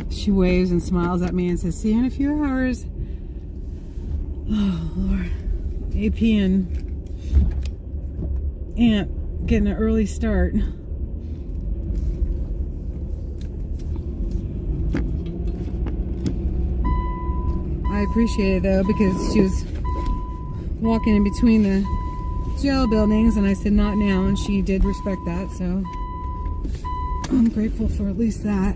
She waves and smiles at me and says, see you in a few hours. Oh, Lord. AP and Aunt getting an early start. I appreciate it, though, because she was walking in between the jail buildings, and I said, not now, and she did respect that, so I'm grateful for at least that.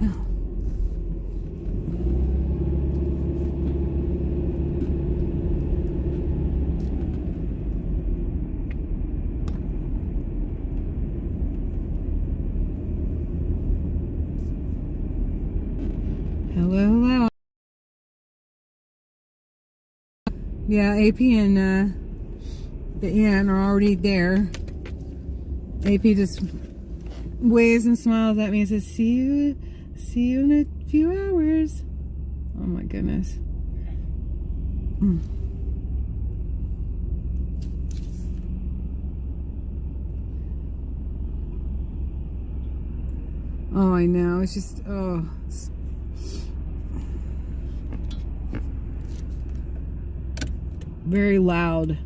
Hello, hello. Yeah, AP and the aunt are already there. AP just waves and smiles at me and says, see you in a few hours. Oh my goodness. Oh, I know. It's just, oh. Very loud.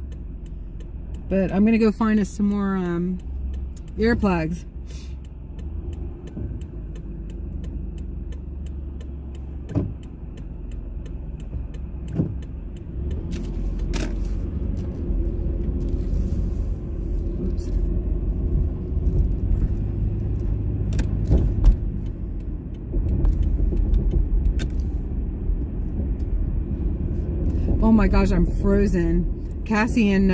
But I'm gonna go find us some more earplugs. Oops. Oh my gosh, I'm frozen. Cassie and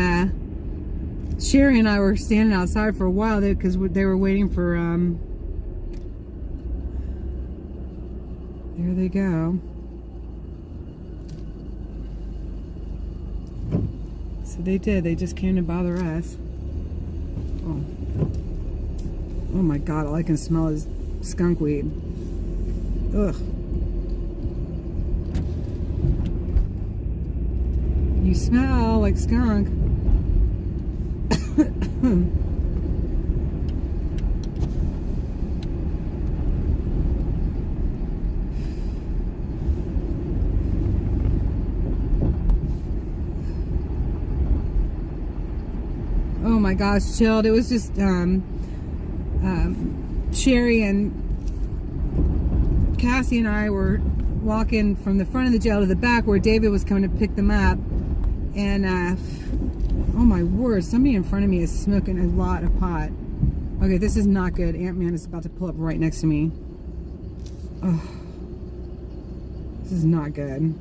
Sherry and I were standing outside for a while because they were waiting for there they go. So they did. They just came to bother us. Oh. Oh my God, all I can smell is skunk weed. Ugh. You smell like skunk. Oh my gosh, chilled. It was just Sherry and Cassie and I were walking from the front of the jail to the back where David was coming to pick them up. And oh my word, somebody in front of me is smoking a lot of pot. Okay, this is not good. Ant-Man is about to pull up right next to me. Oh, this is not good.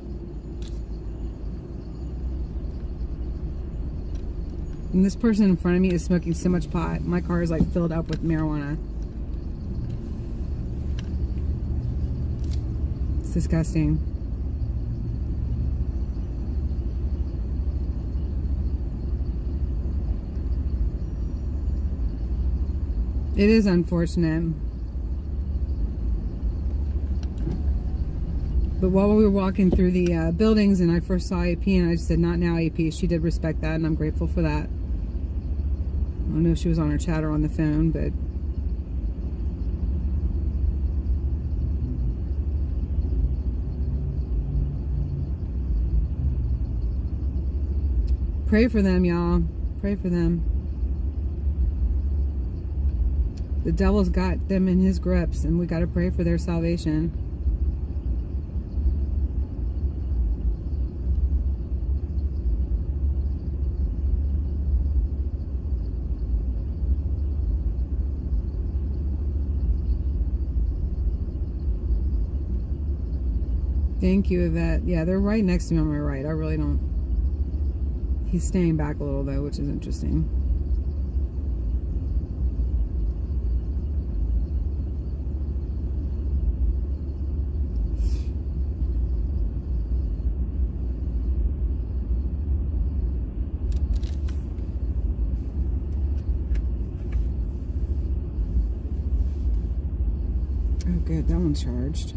And this person in front of me is smoking so much pot. My car is like filled up with marijuana. It's disgusting. It is unfortunate. But while we were walking through the buildings and I first saw AP and I just said, not now, AP. She did respect that and I'm grateful for that. I don't know if she was on her chat or on the phone, but pray for them, y'all. Pray for them. The devil's got them in his grips, and we got to pray for their salvation. Thank you, Yvette. Yeah, they're right next to me on my right. I really don't... He's staying back a little, though, which is interesting. Oh, good. That one's charged.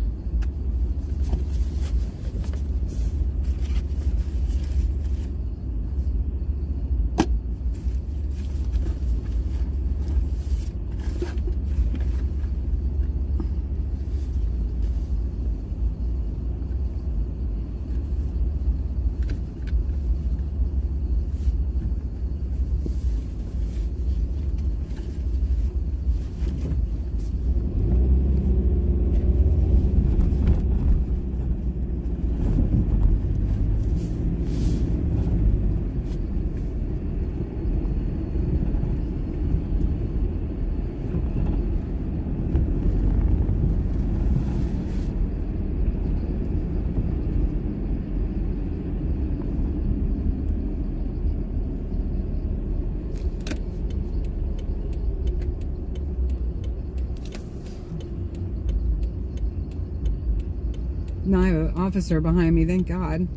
Now I have an officer behind me, thank God.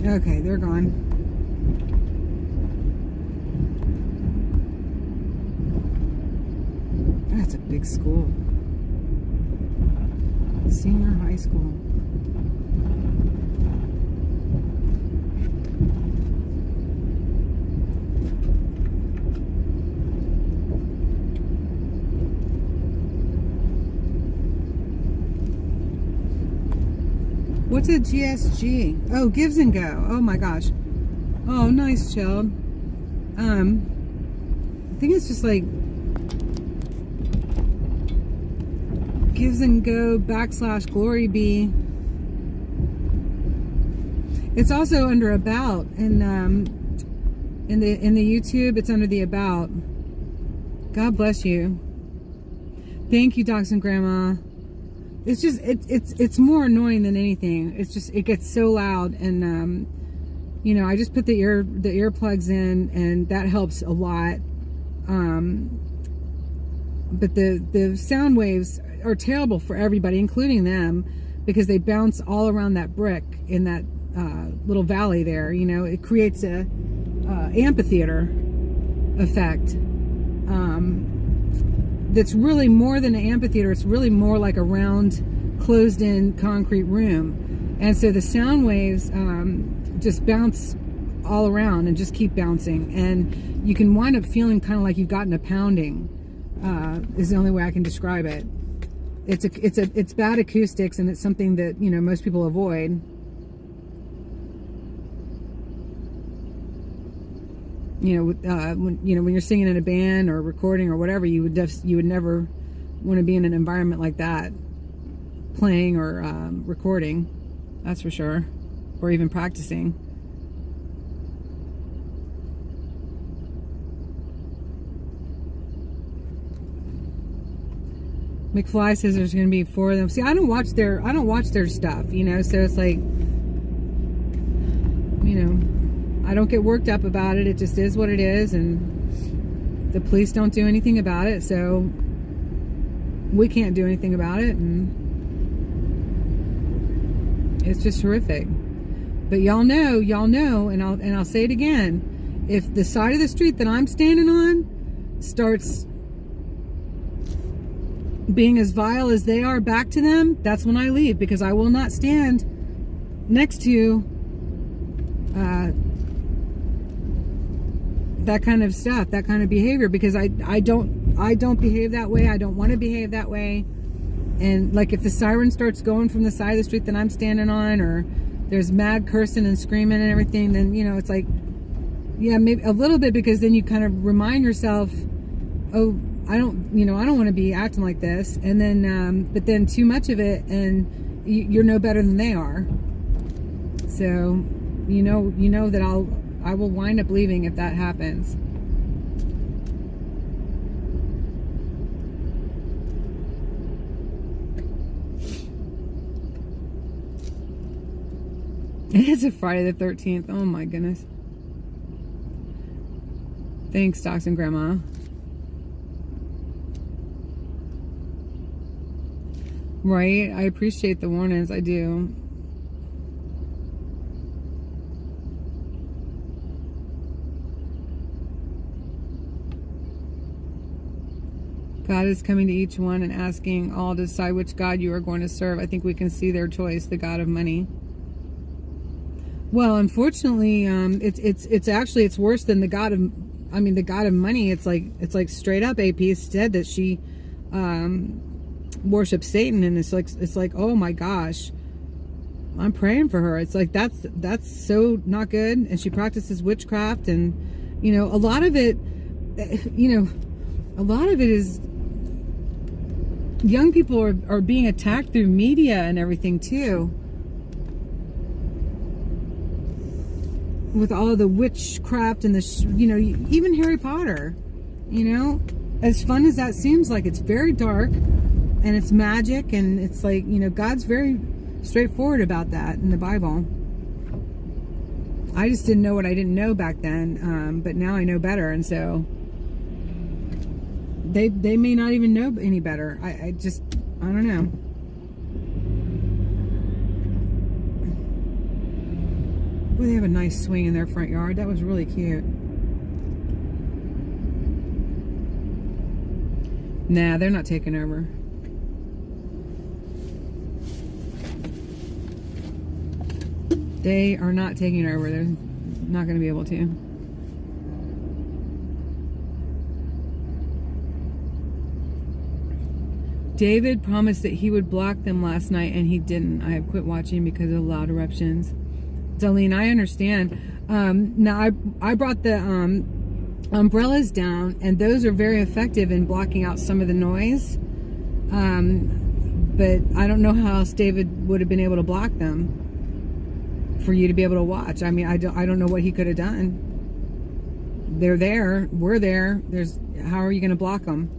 Okay, they're gone. That's a big school. Senior high school. What's a GSG? Oh, Gives and Go. Oh my gosh. Oh, nice, child. I think it's just like Gives and Go / Glory Be. It's also under About, and in the YouTube, it's under the About. God bless you. Thank you, Docs and Grandma. It's just it's more annoying than anything. It's just it gets so loud, and you know, I just put the earplugs in, and that helps a lot. But the sound waves are terrible for everybody, including them, because they bounce all around that brick in that little valley there. You know, it creates a amphitheater effect. That's really more than an amphitheater. It's really more like a round, closed-in concrete room, and so the sound waves just bounce all around and just keep bouncing, and you can wind up feeling kind of like you've gotten a pounding. Is the only way I can describe it. It's bad acoustics, and it's something that, you know, most people avoid. You know, when you're singing in a band or recording or whatever, you would never want to be in an environment like that, playing or recording. That's for sure, or even practicing. McFly says there's going to be 4 of them. See, I don't watch their stuff, you know, so it's like, you know, I don't get worked up about it. It just is what it is, and the police don't do anything about it, so we can't do anything about it, and it's just horrific. But y'all know, and I'll say it again, if the side of the street that I'm standing on starts being as vile as they are back to them, that's when I leave, because I will not stand next to that kind of stuff, that kind of behavior, because I don't behave that way. I don't want to behave that way. And like, if the siren starts going from the side of the street that I'm standing on, or there's mad cursing and screaming and everything, then, you know, it's like, yeah, maybe a little bit, because then you kind of remind yourself, oh, I don't want to be acting like this. And then, but then too much of it, and you're no better than they are. So, you know that I will wind up leaving if that happens. It is a Friday the 13th. Oh my goodness. Thanks, Docs and Grandma. Right? I appreciate the warnings. I do. God is coming to each one and asking all to decide which God you are going to serve. I think we can see their choice, the God of money. Well, unfortunately, it's worse than the God of, the God of money. It's like straight up AP said that she worships Satan, and it's like, oh my gosh, I'm praying for her. It's like, that's so not good. And she practices witchcraft, and a lot of it is young people are being attacked through media and everything too. with all the witchcraft and the, you know, even Harry Potter, you know, as fun as that seems like, it's very dark and it's magic, and it's like, you know, God's very straightforward about that in the Bible. I just didn't know what I didn't know back then, but now I know better, and so they may not even know any better. I don't know. Well, they have a nice swing in their front yard. That was really cute. Nah, they're not taking over. They are not taking over. They're not going to be able to. David promised that he would block them last night, and he didn't. I have quit watching because of loud eruptions. Darlene, I understand. Now, I brought the umbrellas down, and those are very effective in blocking out some of the noise. But I don't know how else David would have been able to block them for you to be able to watch. I mean, I don't know what he could have done. They're there. We're there. How are you going to block them?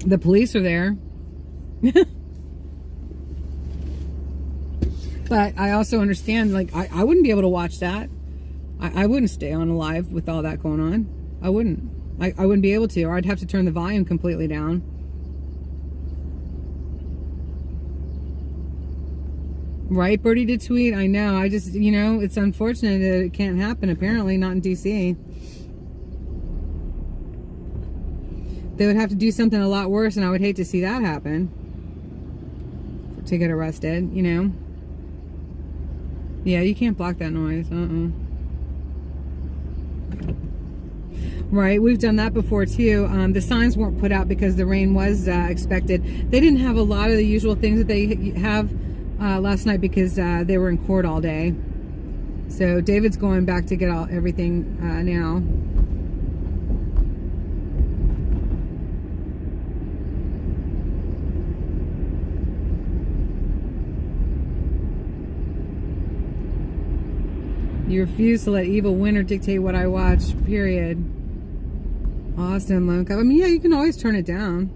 The police are there. But I also understand, like, I wouldn't be able to watch that. I wouldn't stay on live with all that going on. I wouldn't. I wouldn't be able to, or I'd have to turn the volume completely down. Right, Birdie did tweet. I know. I just, you know, it's unfortunate that it can't happen, apparently, not in DC. They would have to do something a lot worse, and I would hate to see that happen. To get arrested, you know. Yeah, you can't block that noise. Right, we've done that before too. The signs weren't put out because the rain was expected. They didn't have a lot of the usual things that they have last night because they were in court all day. So David's going back to get everything now. You refuse to let evil win or dictate what I watch, period. Austin Lone Cup. I mean, yeah, you can always turn it down.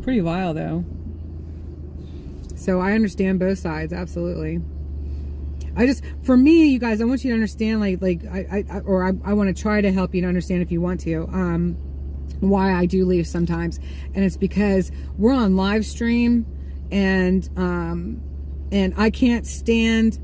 Pretty vile, though. So I understand both sides, absolutely. For me, you guys, I want you to understand, I want to try to help you to understand, if you want to, why I do leave sometimes. And it's because we're on live stream, and I can't stand,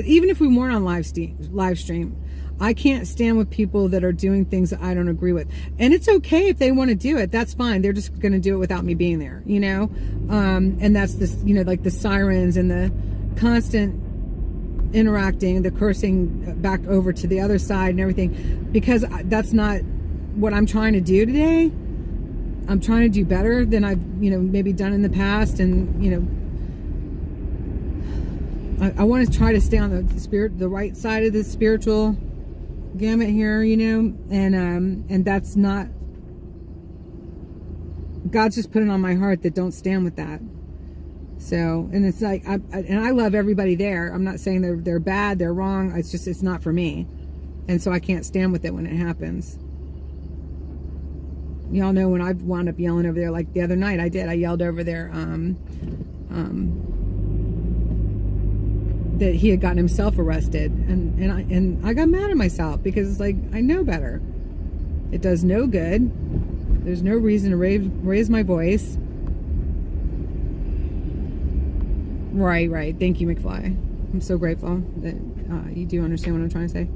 even if we weren't on live stream, I can't stand with people that are doing things that I don't agree with. And it's okay if they want to do it. That's fine. They're just going to do it without me being there, you know? And that's this, you know, like the sirens and the constant interacting, the cursing back over to the other side and everything, because that's not what I'm trying to do today. I'm trying to do better than I've, you know, maybe done in the past. And, you know, I want to try to stay on the right side of the spiritual gamut here, you know, and that's not, God's just put it on my heart that don't stand with that. So, and it's like, and I love everybody there. I'm not saying they're bad, they're wrong. It's just, it's not for me. And so I can't stand with it when it happens. Y'all know when I've wound up yelling over there, like the other night I yelled over there, that he had gotten himself arrested, and I got mad at myself because it's like, I know better. It does no good. There's no reason to raise my voice. Right. Thank you, McFly. I'm so grateful that you do understand what I'm trying to say.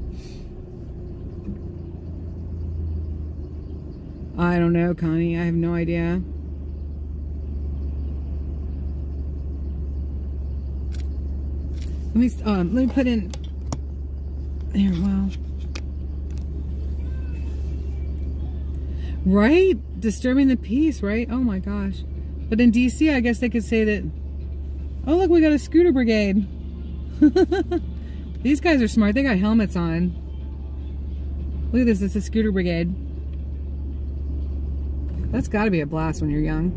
I don't know, Connie. I have no idea. Let me put in there. Wow. Right? Disturbing the peace, right? Oh my gosh. But in DC, I guess they could say that, oh look, we got a scooter brigade. These guys are smart. They got helmets on. Look at this. It's a scooter brigade. That's got to be a blast when you're young.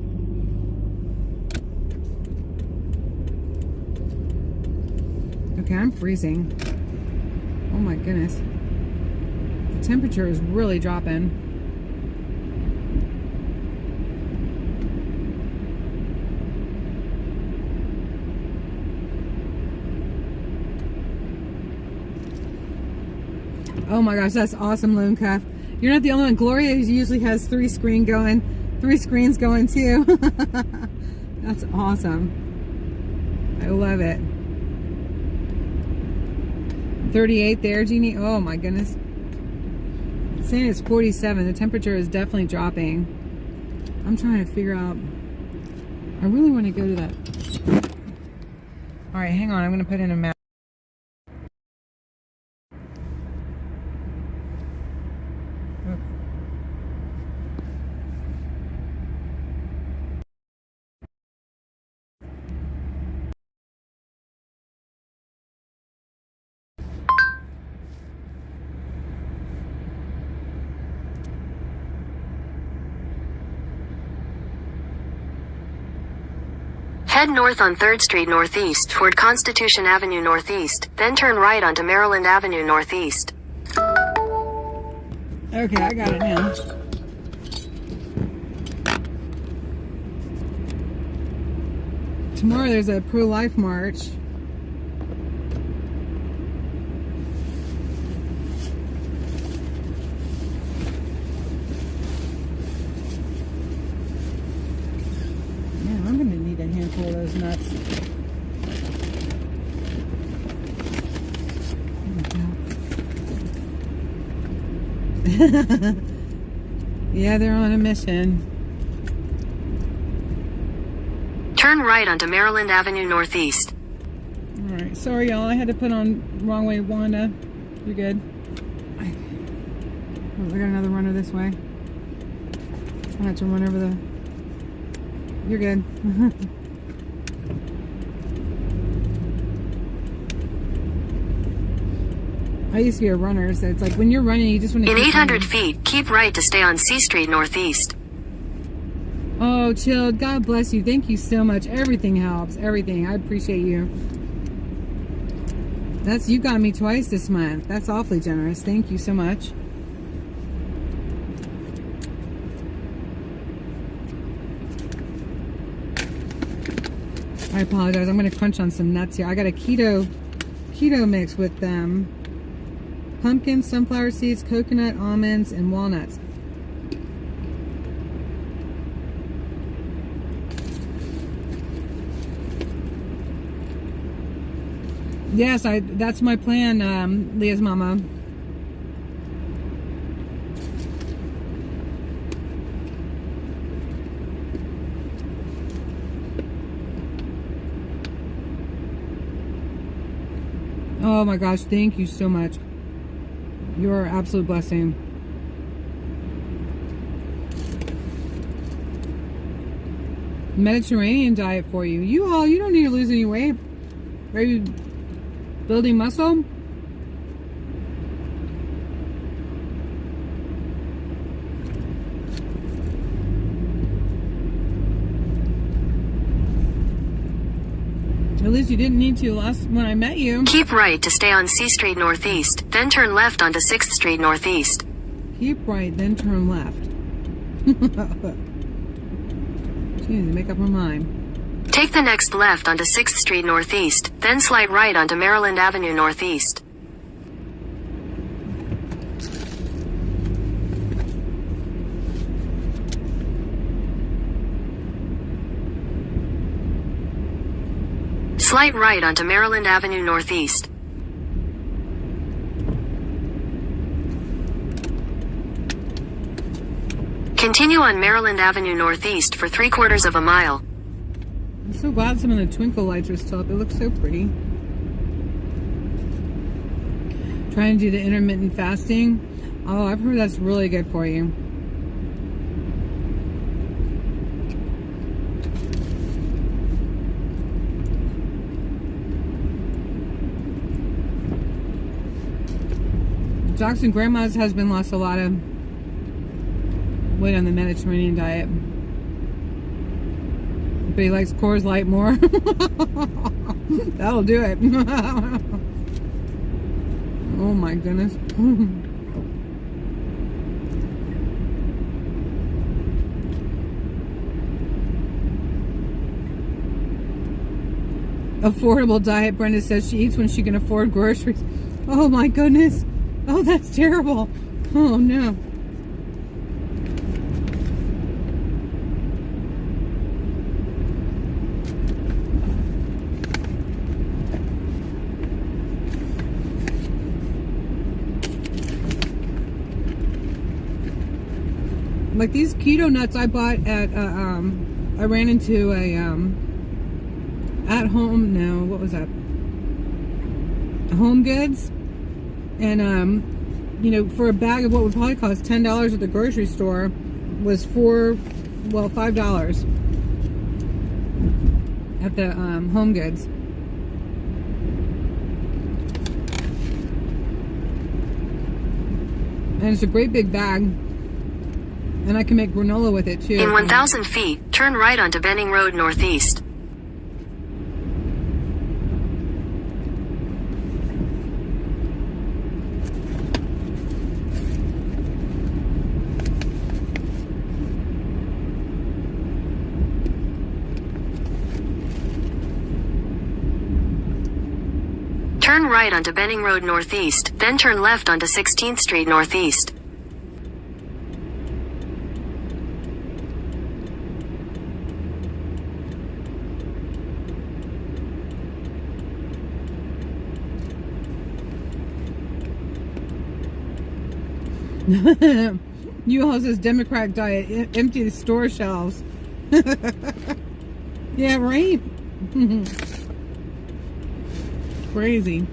Okay, I'm freezing. Oh my goodness. The temperature is really dropping. Oh my gosh, that's awesome, Lone Cuff. You're not the only one. Gloria usually has 3 screens going too. That's awesome. I love it. 38 there, Jeannie. Oh my goodness. It's saying it's 47. The temperature is definitely dropping. I'm trying to figure out. I really want to go to that. All right, hang on. I'm going to put in a map. Head north on 3rd Street Northeast toward Constitution Avenue Northeast, then turn right onto Maryland Avenue Northeast. Okay, I got it now. Tomorrow there's a pro-life march. I'm gonna need a handful of those nuts. Yeah, they're on a mission. Turn right onto Maryland Avenue Northeast. Alright, sorry y'all, I had to put on wrong way, Wanda. You're good. Oh, I got another runner this way. I have to run over the... You're good. I used to be a runner, so it's like when you're running, you just want to... In 800 feet, keep right to stay on C Street Northeast. Oh, Chilled. God bless you. Thank you so much. Everything helps. Everything. I appreciate you. You got me twice this month. That's awfully generous. Thank you so much. I apologize. I'm going to crunch on some nuts here. I got a keto mix with pumpkin, sunflower seeds, coconut, almonds, and walnuts. Yes, that's my plan, Leah's mama. Oh my gosh, thank you so much. You're an absolute blessing. Mediterranean diet for you. You don't need to lose any weight. Are you building muscle? At least you didn't need to when I met you. Keep right to stay on C Street Northeast, then turn left onto 6th Street Northeast. Keep right, then turn left. She needs to make up her mind. Take the next left onto 6th Street Northeast, then slide right onto Maryland Avenue Northeast. Slide right onto Maryland Avenue Northeast. Continue on Maryland Avenue Northeast for 3/4 of a mile. I'm so glad some of the twinkle lights are still up. It looks so pretty. Trying to do the intermittent fasting. Oh, I've heard that's really good for you. Jackson grandma's husband lost a lot of went on the Mediterranean diet. But he likes Coors Light more. That'll do it. Oh my goodness. Affordable diet, Brenda says she eats when she can afford groceries. Oh my goodness. Oh, that's terrible. Oh no. Like these keto nuts I bought at, I ran into a, at home, no, what was that? Home Goods. And, you know, for a bag of what would probably cost $10 at the grocery store was $5 at the Home Goods. And it's a great big bag. And I can make granola with it too. In 1,000 feet, turn right onto Benning Road Northeast. Turn right onto Benning Road Northeast, then turn left onto 16th Street Northeast. U-Haul says Democrat diet, empty the store shelves. Yeah, right? Crazy.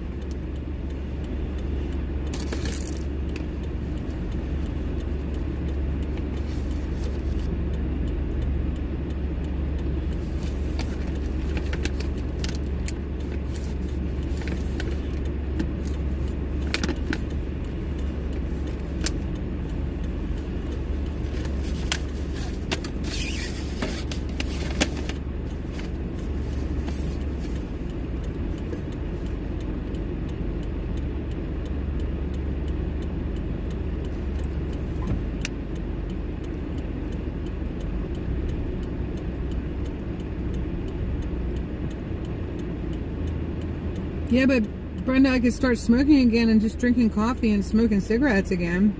Yeah, but Brenda, I could start smoking again and just drinking coffee and smoking cigarettes again.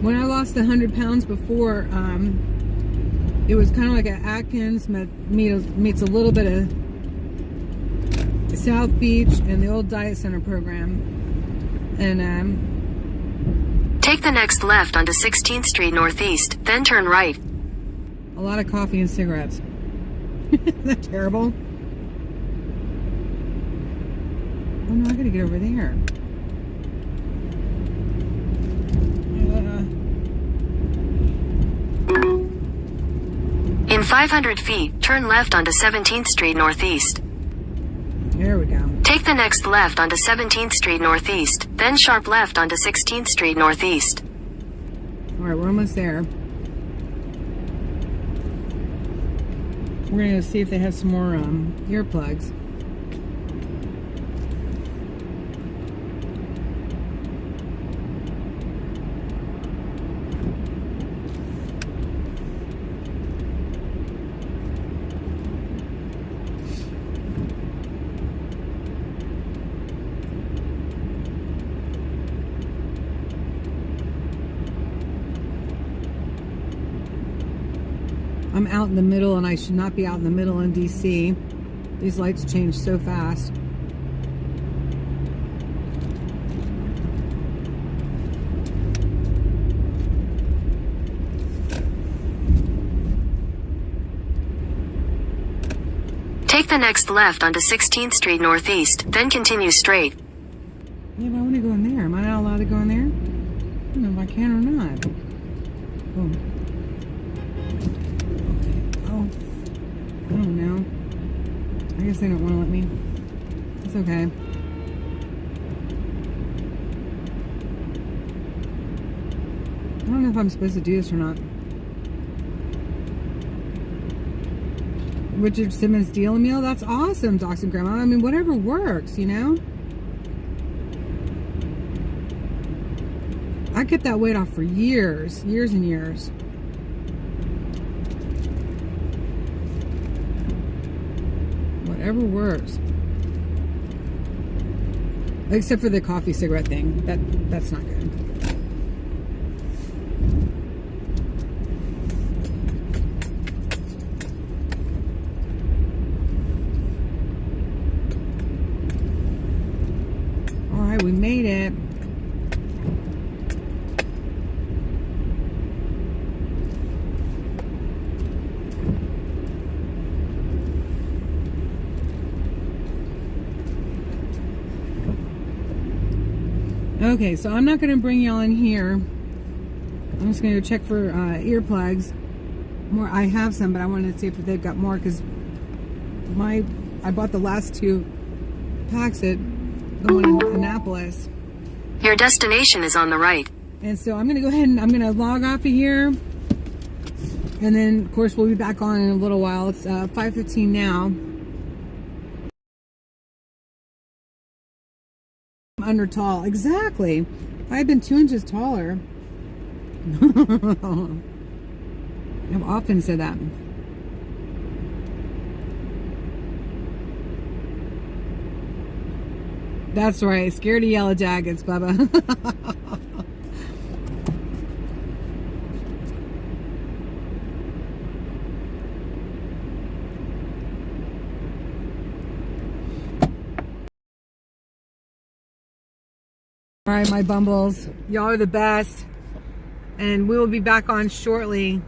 When I lost the 100 pounds before, it was kind of like an Atkins meets a little bit of South Beach and the old Diet Center program. And take the next left onto 16th Street Northeast, then turn right. A lot of coffee and cigarettes. Isn't that terrible? Oh no, I gotta get over there. In 500 feet, turn left onto 17th Street Northeast. There we go. Take the next left onto 17th Street Northeast, then sharp left onto 16th Street Northeast. Alright, we're almost there. We're going to go see if they have some more earplugs. I'm out in the middle, and I should not be out in the middle in DC. These lights change so fast. Take the next left onto 16th Street Northeast, then continue straight. Yeah, but I want to go in there. Am I not allowed to go in there? I don't know if I can or not. Oh. I don't know. I guess they don't want to let me. It's okay. I don't know if I'm supposed to do this or not. Richard Simmons deal meal. That's awesome, Docs and Grandma. I mean, whatever works, you know? I kept that weight off for years. Years and years. Whatever works. Except for the coffee cigarette thing. That's not good. Alright, we made it. Okay, so I'm not going to bring y'all in here. I'm just going to go check for earplugs. More, I have some, but I wanted to see if they've got more because I bought the last 2 packs at the one in Annapolis. Your destination is on the right. And so I'm going to go ahead and I'm going to log off of here. And then, of course, we'll be back on in a little while. It's 5:15 now. Under tall. Exactly. If I had been 2 inches taller. I've often said that. That's right. Scared of yellow jackets, Bubba. All right, my bumbles. Y'all are the best. And we will be back on shortly.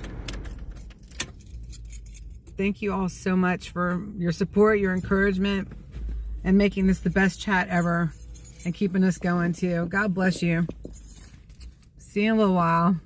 Thank you all so much for your support, your encouragement, and making this the best chat ever and keeping us going too. God bless you. See you in a little while.